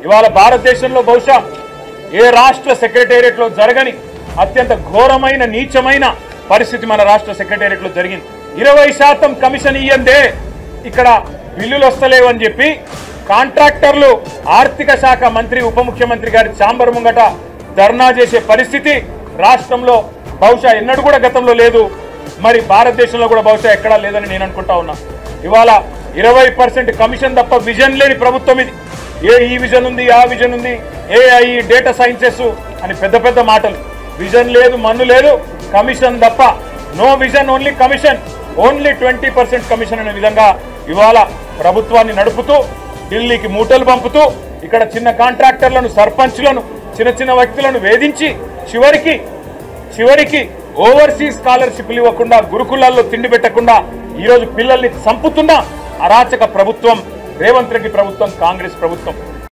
ఇవాళ భారతదేశంలో బహుశా ఏ రాష్ట్ర సెక్రటేరియట్ లో జరగని అత్యంత ఘోరమైన నీచమైన పరిస్థితి మన రాష్ట్ర సెక్రటేరియట్ లో జరిగింది. 20% కమిషన్ ఇయ్యందే ఇక్కడ బిల్లులు వస్తలేవని చెప్పి కాంట్రాక్టర్లు ఆర్థిక శాఖ మంత్రి ఉప ముఖ్యమంత్రి గారి ఛాంబర్ ముంగట ధర్నా చేసే పరిస్థితి రాష్ట్రంలో బహుశా ఎన్నడూ కూడా గతంలో లేదు. మరి భారతదేశంలో కూడా బహుశా ఎక్కడా లేదని నేను అనుకుంటా ఉన్నా. ఇవాళ 20% కమిషన్ తప్ప విజన్ లేని ప్రభుత్వం ఇది. ఈ విజన్ ఉంది, ఆ విజన్ ఉంది, ఏఐ డేటా సైన్సెస్ అని పెద్ద పెద్ద మాటలు. విజన్ లేదు, మన్ను లేదు, కమిషన్ తప్ప. No vision, only commission, only 20% commission అనే విధంగా ఇవాళ ప్రభుత్వాన్ని నడుపుతూ ఢిల్లీకి మూటలు పంపుతూ ఇక్కడ చిన్న కాంట్రాక్టర్లను, సర్పంచ్లను, చిన్న చిన్న వ్యక్తులను వేధించి చివరికి ఓవర్సీస్ స్కాలర్షిప్లు ఇవ్వకుండా, గురుకులాల్లో తిండి పెట్టకుండా ఈరోజు పిల్లల్ని చంపుతున్న అరాచక ప్రభుత్వం రేవంత్ రెడ్డి ప్రభుత్వం, కాంగ్రెస్ ప్రభుత్వం.